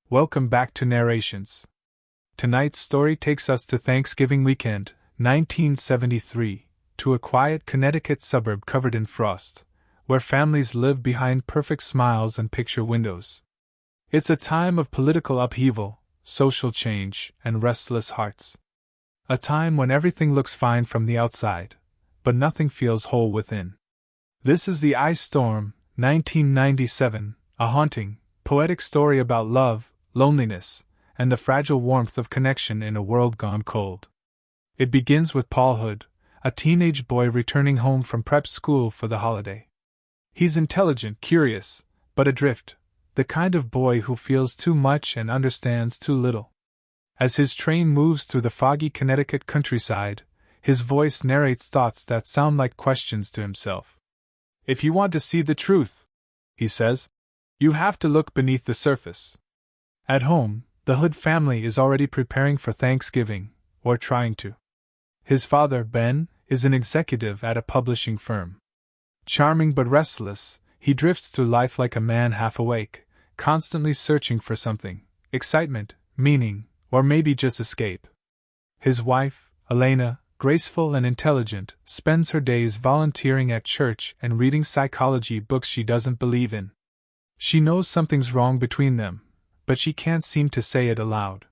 Welcome back to Narrations. Tonight's story takes us to Thanksgiving weekend, 1973, to a quiet Connecticut suburb covered in frost, where families live behind perfect smiles and picture windows. It's a time of political upheaval, social change, and restless hearts. A time when everything looks fine from the outside, but nothing feels whole within. This is The Ice Storm, 1997, a haunting, poetic story about love, loneliness, and the fragile warmth of connection in a world gone cold. It begins with Paul Hood, a teenage boy returning home from prep school for the holiday. He's intelligent, curious, but adrift, the kind of boy who feels too much and understands too little. As his train moves through the foggy Connecticut countryside, his voice narrates thoughts that sound like questions to himself. "If you want to see the truth," he says, "you have to look beneath the surface." At home, the Hood family is already preparing for Thanksgiving, or trying to. His father, Ben, is an executive at a publishing firm. Charming but restless, he drifts through life like a man half awake, constantly searching for something: excitement, meaning, or maybe just escape. His wife, Elena, graceful and intelligent, spends her days volunteering at church and reading psychology books she doesn't believe in. She knows something's wrong between them, but she can't seem to say it aloud.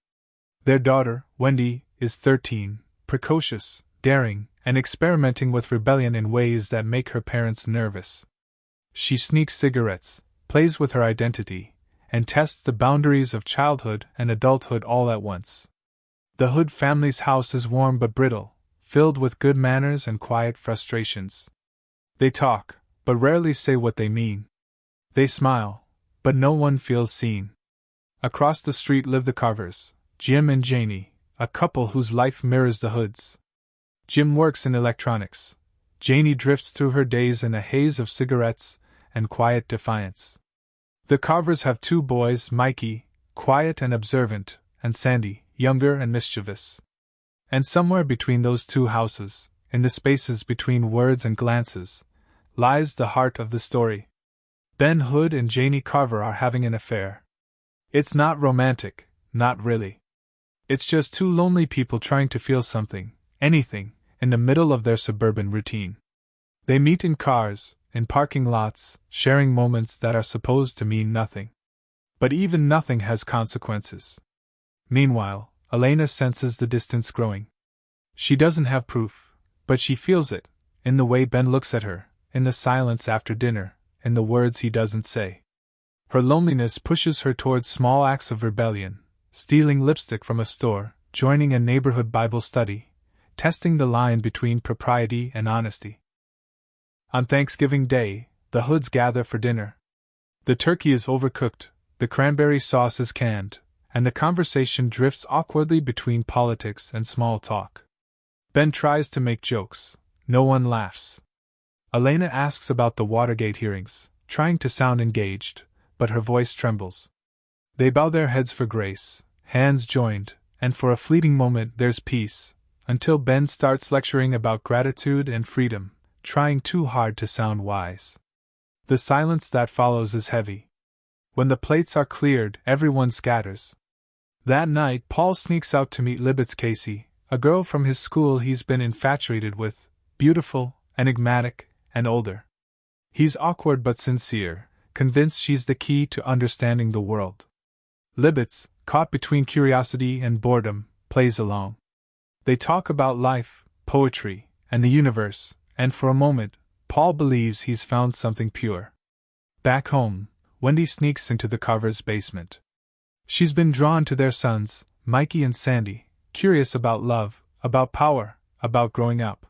Their daughter, Wendy, is 13, precocious, daring, and experimenting with rebellion in ways that make her parents nervous. She sneaks cigarettes, plays with her identity, and tests the boundaries of childhood and adulthood all at once. The Hood family's house is warm but brittle, filled with good manners and quiet frustrations. They talk, but rarely say what they mean. They smile, but no one feels seen. Across the street live the Carvers, Jim and Janie, a couple whose life mirrors the Hoods. Jim works in electronics. Janie drifts through her days in a haze of cigarettes and quiet defiance. The Carvers have two boys, Mikey, quiet and observant, and Sandy, younger and mischievous. And somewhere between those two houses, in the spaces between words and glances, lies the heart of the story. Ben Hood and Janie Carver are having an affair. It's not romantic, not really. It's just two lonely people trying to feel something, anything, in the middle of their suburban routine. They meet in cars, in parking lots, sharing moments that are supposed to mean nothing. But even nothing has consequences. Meanwhile, Elena senses the distance growing. She doesn't have proof, but she feels it, in the way Ben looks at her, in the silence after dinner, in the words he doesn't say. Her loneliness pushes her towards small acts of rebellion: stealing lipstick from a store, joining a neighborhood Bible study, testing the line between propriety and honesty. On Thanksgiving Day, the Hoods gather for dinner. The turkey is overcooked, the cranberry sauce is canned, and the conversation drifts awkwardly between politics and small talk. Ben tries to make jokes. No one laughs. Elena asks about the Watergate hearings, trying to sound engaged, but her voice trembles. They bow their heads for grace, hands joined, and for a fleeting moment there's peace, until Ben starts lecturing about gratitude and freedom, trying too hard to sound wise. The silence that follows is heavy. When the plates are cleared, everyone scatters. That night, Paul sneaks out to meet Libet's Casey, a girl from his school he's been infatuated with, beautiful, enigmatic, and older. He's awkward but sincere, convinced she's the key to understanding the world. Libet's, caught between curiosity and boredom, plays along. They talk about life, poetry, and the universe, and for a moment, Paul believes he's found something pure. Back home, Wendy sneaks into the Carvers' basement. She's been drawn to their sons, Mikey and Sandy, curious about love, about power, about growing up.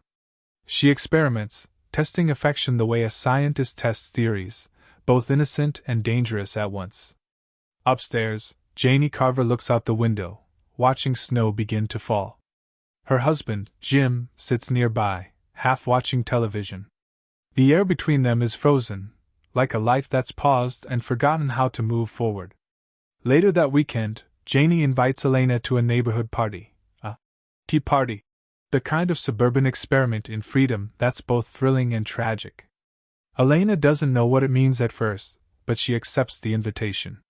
She experiments, testing affection the way a scientist tests theories, both innocent and dangerous at once. Upstairs, Janie Carver looks out the window, watching snow begin to fall. Her husband, Jim, sits nearby, half watching television. The air between them is frozen, like a life that's paused and forgotten how to move forward. Later that weekend, Janie invites Elena to a neighborhood party, a tea party, the kind of suburban experiment in freedom that's both thrilling and tragic. Elena doesn't know what it means at first, but she accepts the invitation.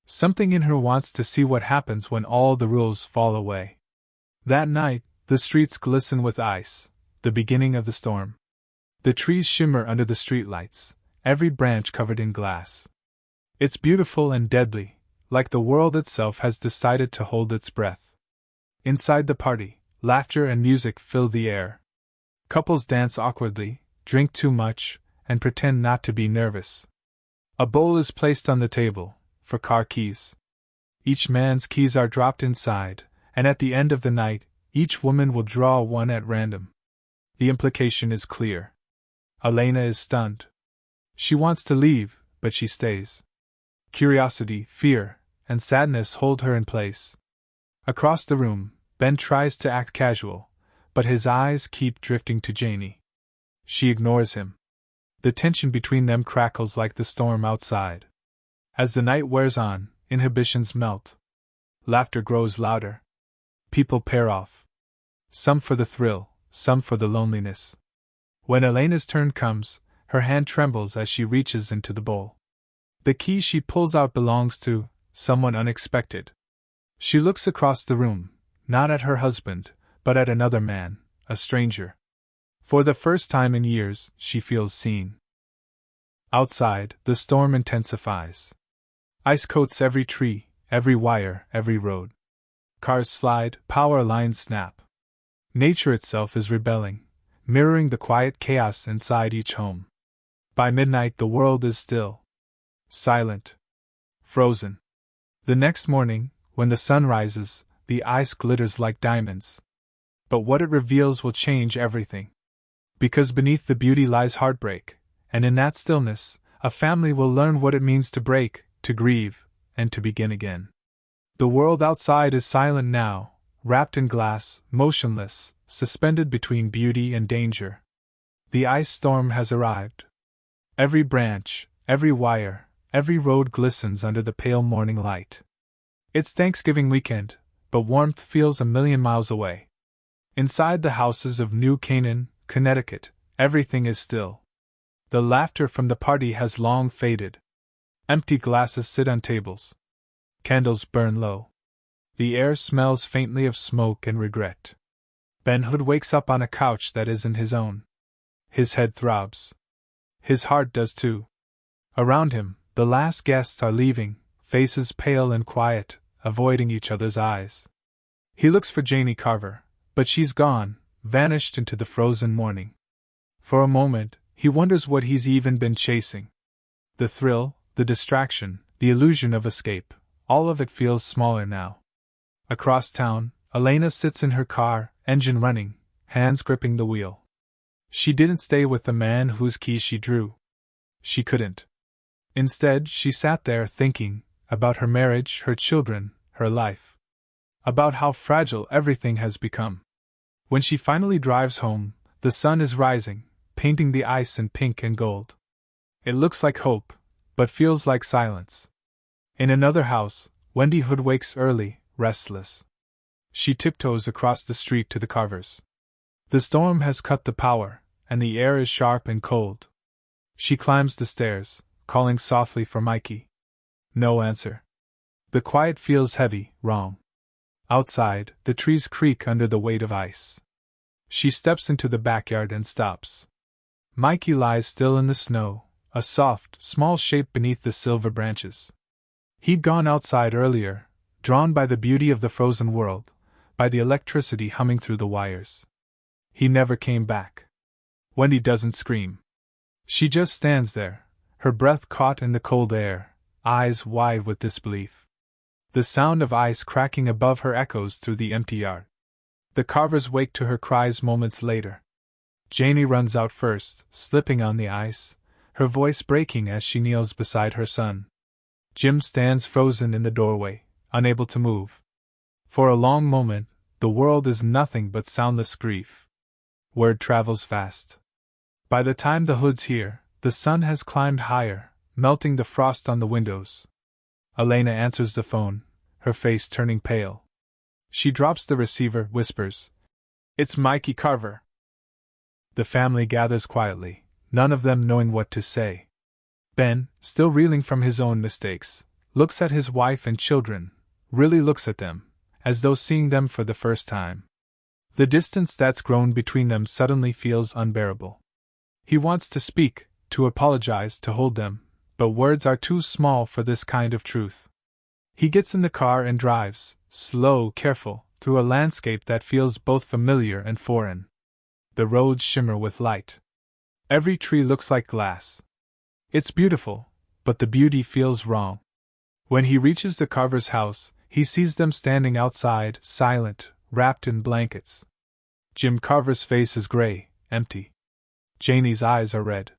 Something in her wants to see what happens when all the rules fall away. That night, the streets glisten with ice, the beginning of the storm. The trees shimmer under the streetlights, every branch covered in glass. It's beautiful and deadly, like the world itself has decided to hold its breath. Inside the party, laughter and music fill the air. Couples dance awkwardly, drink too much, and pretend not to be nervous. A bowl is placed on the table, for car keys. Each man's keys are dropped inside, and at the end of the night, each woman will draw one at random. The implication is clear. Elena is stunned. She wants to leave, but she stays. Curiosity, fear, and sadness hold her in place. Across the room, Ben tries to act casual, but his eyes keep drifting to Janie. She ignores him. The tension between them crackles like the storm outside. As the night wears on, inhibitions melt. Laughter grows louder. People pair off. Some for the thrill, some for the loneliness. When Elena's turn comes, her hand trembles as she reaches into the bowl. The key she pulls out belongs to someone unexpected. She looks across the room, not at her husband, but at another man, a stranger. For the first time in years, she feels seen. Outside, the storm intensifies. Ice coats every tree, every wire, every road. Cars slide, power lines snap. Nature itself is rebelling, mirroring the quiet chaos inside each home. By midnight, the world is still. Silent. Frozen. The next morning, when the sun rises, the ice glitters like diamonds. But what it reveals will change everything. Because beneath the beauty lies heartbreak, and in that stillness, a family will learn what it means to break, to grieve, and to begin again. The world outside is silent now, wrapped in glass, motionless, suspended between beauty and danger. The ice storm has arrived. Every branch, every wire, every road glistens under the pale morning light. It's Thanksgiving weekend, but warmth feels a million miles away. Inside the houses of New Canaan, Connecticut, everything is still. The laughter from the party has long faded. Empty glasses sit on tables. Candles burn low. The air smells faintly of smoke and regret. Ben Hood wakes up on a couch that isn't his own. His head throbs. His heart does too. Around him, the last guests are leaving, faces pale and quiet, avoiding each other's eyes. He looks for Janie Carver, but she's gone, vanished into the frozen morning. For a moment, he wonders what he's even been chasing. The thrill, the distraction, the illusion of escape, all of it feels smaller now. Across town, Elena sits in her car, engine running, hands gripping the wheel. She didn't stay with the man whose keys she drew. She couldn't. Instead, she sat there thinking about her marriage, her children, her life. About how fragile everything has become. When she finally drives home, the sun is rising, painting the ice in pink and gold. It looks like hope, but feels like silence. In another house, Wendy Hood wakes early, restless. She tiptoes across the street to the Carvers. The storm has cut the power, and the air is sharp and cold. She climbs the stairs, calling softly for Mikey. No answer. The quiet feels heavy, wrong. Outside, the trees creak under the weight of ice. She steps into the backyard and stops. Mikey lies still in the snow, a soft, small shape beneath the silver branches. He'd gone outside earlier, drawn by the beauty of the frozen world, by the electricity humming through the wires. He never came back. Wendy doesn't scream. She just stands there, her breath caught in the cold air, eyes wide with disbelief. The sound of ice cracking above her echoes through the empty yard. The Carvers wake to her cries moments later. Janie runs out first, slipping on the ice, her voice breaking as she kneels beside her son. Jim stands frozen in the doorway, unable to move. For a long moment, the world is nothing but soundless grief. Word travels fast. By the time the Hoods hear, the sun has climbed higher, melting the frost on the windows. Elena answers the phone, her face turning pale. She drops the receiver, whispers, "It's Mikey Carver." The family gathers quietly, none of them knowing what to say. Ben, still reeling from his own mistakes, looks at his wife and children, really looks at them, as though seeing them for the first time. The distance that's grown between them suddenly feels unbearable. He wants to speak, to apologize, to hold them, but words are too small for this kind of truth. He gets in the car and drives, slow, careful, through a landscape that feels both familiar and foreign. The roads shimmer with light. Every tree looks like glass. It's beautiful, but the beauty feels wrong. When he reaches the Carvers' house, he sees them standing outside, silent, wrapped in blankets. Jim Carver's face is gray, empty. Janie's eyes are red.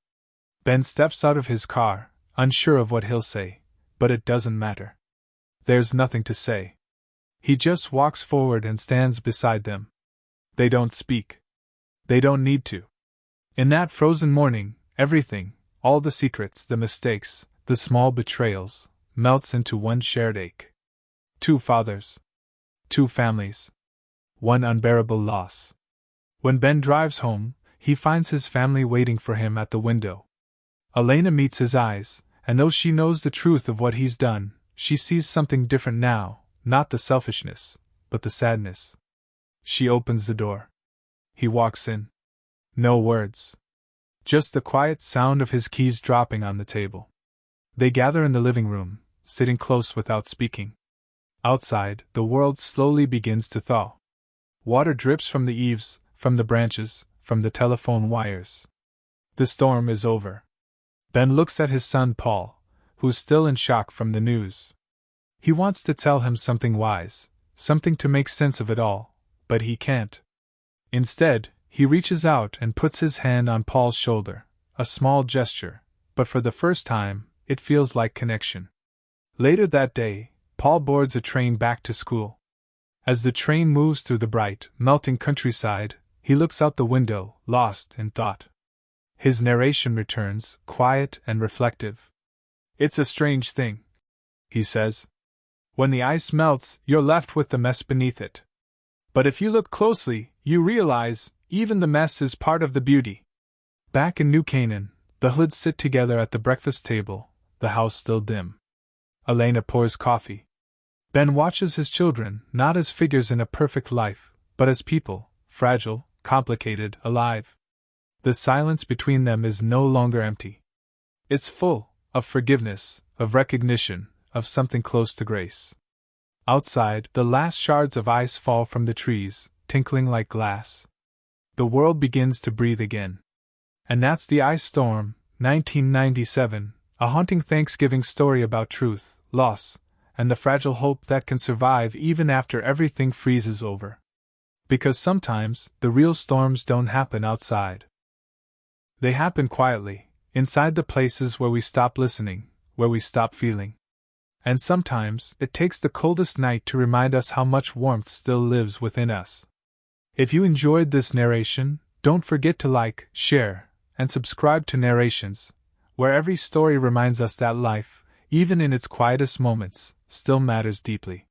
Ben steps out of his car, unsure of what he'll say, but it doesn't matter. There's nothing to say. He just walks forward and stands beside them. They don't speak. They don't need to. In that frozen morning, everything, all the secrets, the mistakes, the small betrayals, melts into one shared ache. 2 fathers. 2 families. One unbearable loss. When Ben drives home, he finds his family waiting for him at the window. Elena meets his eyes, and though she knows the truth of what he's done, she sees something different now, not the selfishness, but the sadness. She opens the door. He walks in. No words. Just the quiet sound of his keys dropping on the table. They gather in the living room, sitting close without speaking. Outside, the world slowly begins to thaw. Water drips from the eaves, from the branches, from the telephone wires. The storm is over. Ben looks at his son Paul, who's still in shock from the news. He wants to tell him something wise, something to make sense of it all, but he can't. Instead, he reaches out and puts his hand on Paul's shoulder, a small gesture, but for the first time, it feels like connection. Later that day, Paul boards a train back to school. As the train moves through the bright, melting countryside, he looks out the window, lost in thought. His narration returns, quiet and reflective. "It's a strange thing," he says. "When the ice melts, you're left with the mess beneath it. But if you look closely, you realize, even the mess is part of the beauty." Back in New Canaan, the Hoods sit together at the breakfast table, the house still dim. Elena pours coffee. Ben watches his children, not as figures in a perfect life, but as people, fragile, complicated, alive. The silence between them is no longer empty. It's full of forgiveness, of recognition, of something close to grace. Outside, the last shards of ice fall from the trees, tinkling like glass. The world begins to breathe again. And that's The Ice Storm, 1997, a haunting Thanksgiving story about truth, loss, and the fragile hope that can survive even after everything freezes over. Because sometimes, the real storms don't happen outside. They happen quietly, inside the places where we stop listening, where we stop feeling. And sometimes, it takes the coldest night to remind us how much warmth still lives within us. If you enjoyed this narration, don't forget to like, share, and subscribe to Narrations, where every story reminds us that life, even in its quietest moments, still matters deeply.